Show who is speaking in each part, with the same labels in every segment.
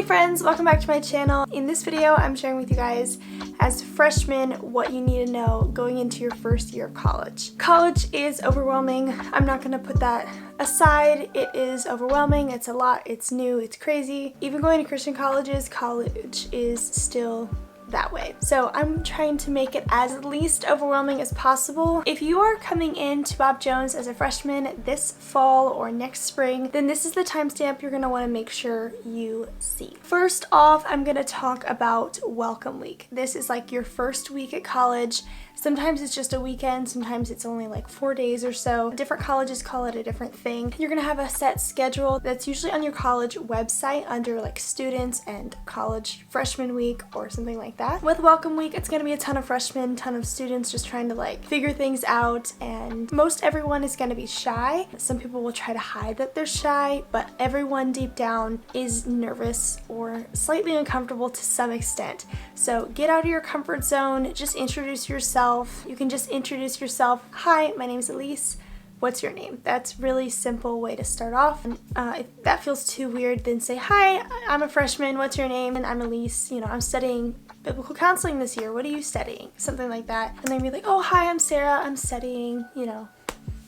Speaker 1: Hey friends, welcome back to my channel. In this video, I'm sharing with you guys as freshmen what you need to know going into your first year of college. College is overwhelming. I'm not going to put that aside. It is overwhelming. It's a lot. It's new. It's crazy. Even going to Christian colleges, college is still that way. So I'm trying to make it as least overwhelming as possible. If you are coming into Bob Jones as a freshman this fall or next spring, then this is the timestamp you're going to want to make sure you see. First off, I'm going to talk about welcome week. This is like your first week at college. Sometimes it's just a weekend, sometimes it's only like 4 days or so. Different colleges call it a different thing. You're gonna have a set schedule that's usually on your college website under like students and college freshman week or something like that. With welcome week, it's gonna be a ton of freshmen, ton of students just trying to like figure things out, and most everyone is gonna be shy. Some people will try to hide that they're shy, but everyone deep down is nervous or slightly uncomfortable to some extent. So get out of your comfort zone, just introduce yourself. You can just introduce yourself. Hi, my name is Elise. What's your name? That's really simple way to start off. If that feels too weird, then say, hi, I'm a freshman. What's your name? And I'm Elise. You know, I'm studying biblical counseling this year. What are you studying? Something like that. And then be like, oh, hi, I'm Sarah. I'm studying, you know,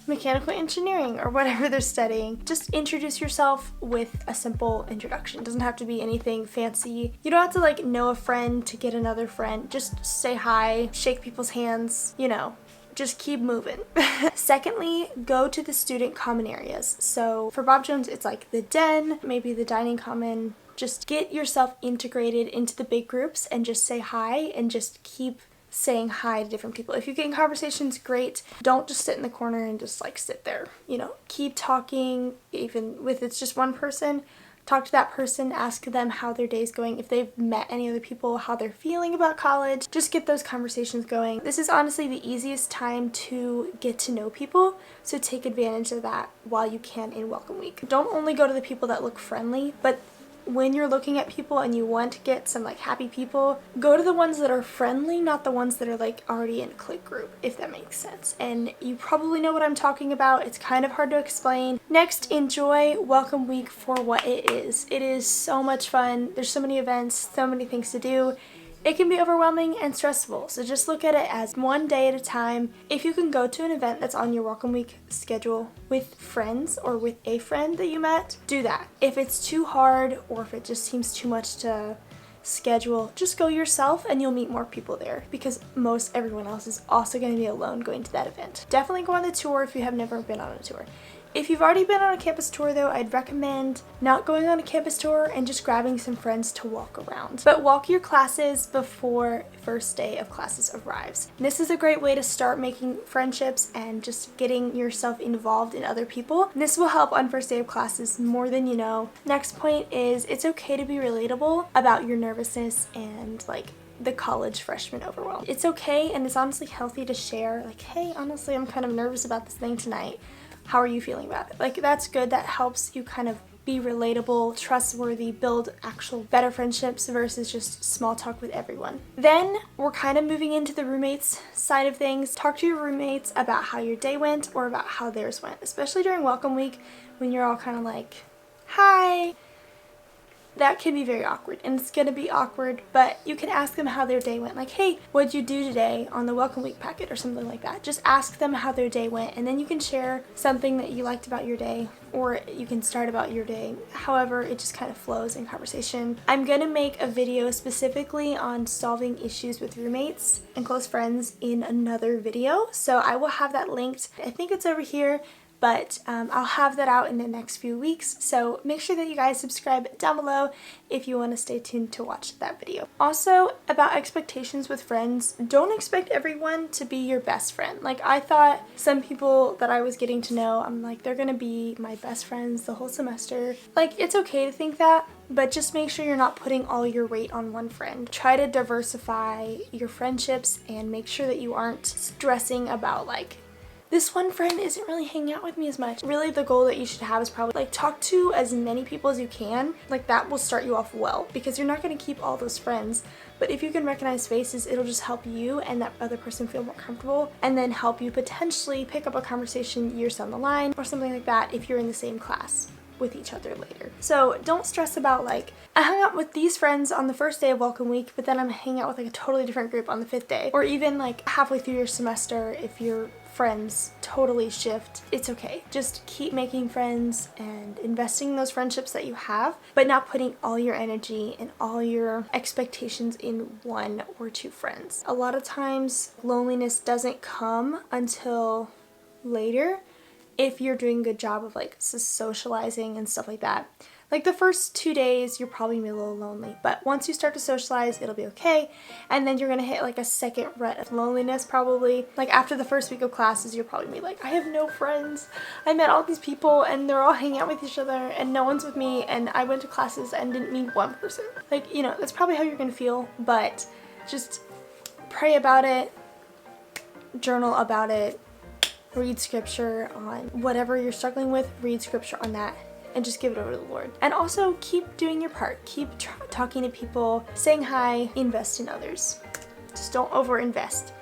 Speaker 1: mechanical engineering or whatever they're studying. Just introduce yourself with a simple introduction. It doesn't have to be anything fancy. You don't have to like know a friend to get another friend. Just say hi, shake people's hands, you know, just keep moving. Secondly, go to the student common areas. So for Bob Jones, it's like the den, maybe the dining common. Just get yourself integrated into the big groups and just say hi and just keep saying hi to different people. If you get in conversations, great. Don't just sit in the corner and just like sit there. You know, keep talking. Even if it's just one person, talk to that person, ask them how their day's going. If they've met any other people, how they're feeling about college, just get those conversations going. This is honestly the easiest time to get to know people, so take advantage of that while you can in welcome week. Don't only go to the people that look friendly, but when you're looking at people and you want to get some like happy people, go to the ones that are friendly, not the ones that are like already in a clique group, if that makes sense. And you probably know what I'm talking about. It's kind of hard to explain. Next, enjoy welcome week for what it is. It is so much fun. There's so many events, so many things to do. It can be overwhelming and stressful, so just look at it as one day at a time. If you can go to an event that's on your welcome week schedule with friends or with a friend that you met, do that. If it's too hard or if it just seems too much to schedule, just go yourself and you'll meet more people there, because most everyone else is also going to be alone going to that event. Definitely go on the tour if you have never been on a tour. If you've already been on a campus tour though, I'd recommend not going on a campus tour and just grabbing some friends to walk around. But walk your classes before first day of classes arrives. This is a great way to start making friendships and just getting yourself involved in other people. And this will help on first day of classes more than you know. Next point is it's okay to be relatable about your nervousness and like the college freshman overwhelm. It's okay, and it's honestly healthy to share like, hey, honestly, I'm kind of nervous about this thing tonight. How are you feeling about it? Like, that's good. That helps you kind of be relatable, trustworthy, build actual better friendships versus just small talk with everyone. Then we're kind of moving into the roommates side of things. Talk to your roommates about how your day went or about how theirs went, especially during welcome week when you're all kind of like, hi. That can be very awkward, and it's going to be awkward, but you can ask them how their day went. Like, hey, what'd you do today on the welcome week packet or something like that. Just ask them how their day went, and then you can share something that you liked about your day, or you can start about your day. However, it just kind of flows in conversation. I'm going to make a video specifically on solving issues with roommates and close friends in another video, so I will have that linked. I think it's over here. But I'll have that out in the next few weeks, so make sure that you guys subscribe down below if you want to stay tuned to watch that video. Also, about expectations with friends, don't expect everyone to be your best friend. Like, I thought some people that I was getting to know, I'm like, they're gonna be my best friends the whole semester. Like, it's okay to think that, but just make sure you're not putting all your weight on one friend. Try to diversify your friendships and make sure that you aren't stressing about like, this one friend isn't really hanging out with me as much. Really, the goal that you should have is probably like talk to as many people as you can. Like, that will start you off well, because you're not going to keep all those friends. But if you can recognize faces, it'll just help you and that other person feel more comfortable, and then help you potentially pick up a conversation years down the line or something like that if you're in the same class. with each other later. So don't stress about like, I hung out with these friends on the first day of welcome week, but then I'm hanging out with like a totally different group on the 5th day. Or even like halfway through your semester, if your friends totally shift, it's okay. Just keep making friends and investing in those friendships that you have, but not putting all your energy and all your expectations in 1 or 2 friends. A lot of times loneliness doesn't come until later if you're doing a good job of like socializing and stuff like that. Like the first 2 days, you're probably gonna be a little lonely, but once you start to socialize, it'll be okay. And then you're gonna hit like a second rut of loneliness probably. Like after the first week of classes, you're probably gonna be like, I have no friends. I met all these people and they're all hanging out with each other and no one's with me, and I went to classes and didn't meet one person. Like, you know, that's probably how you're gonna feel, but just pray about it, journal about it, read scripture on whatever you're struggling with, read scripture on that, and just give it over to the Lord. And also keep doing your part. Keep talking to people, saying hi, invest in others. Just don't overinvest.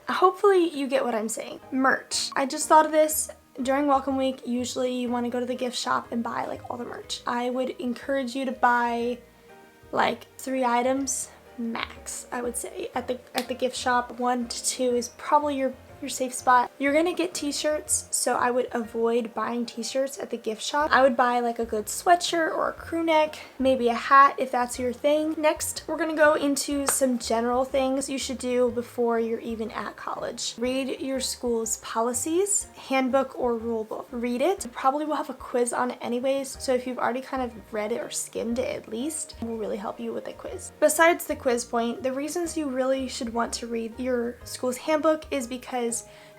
Speaker 1: Hopefully you get what I'm saying. Merch. I just thought of this. During welcome week, usually you want to go to the gift shop and buy like all the merch. I would encourage you to buy like 3 items max, I would say, at the gift shop. 1 to 2 is probably your safe spot. You're gonna get t-shirts, so I would avoid buying t-shirts at the gift shop. I would buy like a good sweatshirt or a crew neck, maybe a hat if that's your thing. Next, we're gonna go into some general things you should do before you're even at college. Read your school's policies, handbook or rule book. Read it. You probably will have a quiz on it anyways, so if you've already kind of read it or skimmed it at least, it will really help you with the quiz. Besides the quiz point, the reasons you really should want to read your school's handbook is because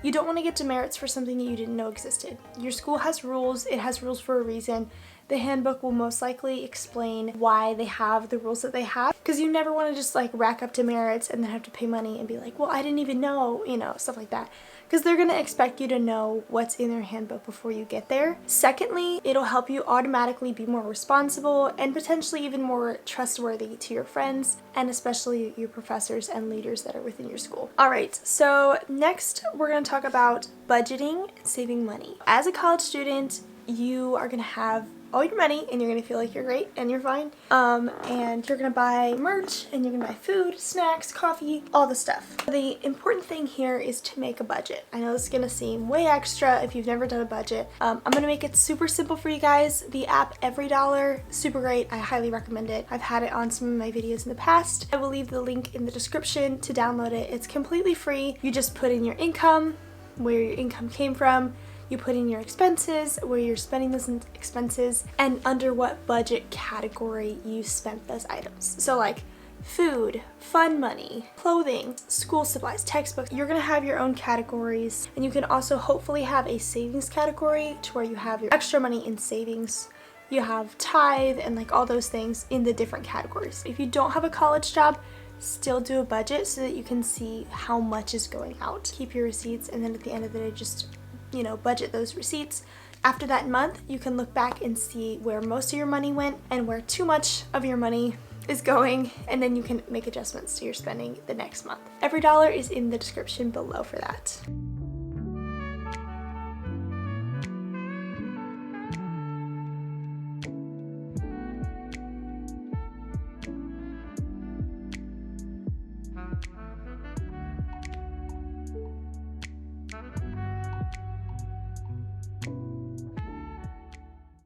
Speaker 1: you don't want to get demerits for something you didn't know existed. Your school has rules, it has rules for a reason. The handbook will most likely explain why they have the rules that they have, because you never want to just like rack up demerits and then have to pay money and be like, well, I didn't even know, you know, stuff like that. Because they're going to expect you to know what's in their handbook before you get there. Secondly, it'll help you automatically be more responsible and potentially even more trustworthy to your friends and especially your professors and leaders that are within your school. Alright, so next we're going to talk about budgeting and saving money. As a college student, you are going to have all your money and you're gonna feel like you're great and you're fine. And you're gonna buy merch and you're gonna buy food, snacks, coffee, all the stuff. The important thing here is to make a budget. I know this is gonna seem way extra if you've never done a budget. I'm gonna make it super simple for you guys. The app EveryDollar, super great. I highly recommend it. I've had it on some of my videos in the past. I will leave the link in the description to download it. It's completely free. You just put in your income, where your income came from, you put in your expenses, where you're spending those expenses, and under what budget category you spent those items. So like food, fun money, clothing, school supplies, textbooks. You're gonna have your own categories, and you can also hopefully have a savings category to where you have your extra money in savings. You have tithe and like all those things in the different categories. If you don't have a college job, still do a budget so that you can see how much is going out. Keep your receipts, and then at the end of the day, just, you know, budget those receipts. After that month, you can look back and see where most of your money went and where too much of your money is going, and then you can make adjustments to your spending the next month. EveryDollar is in the description below for that.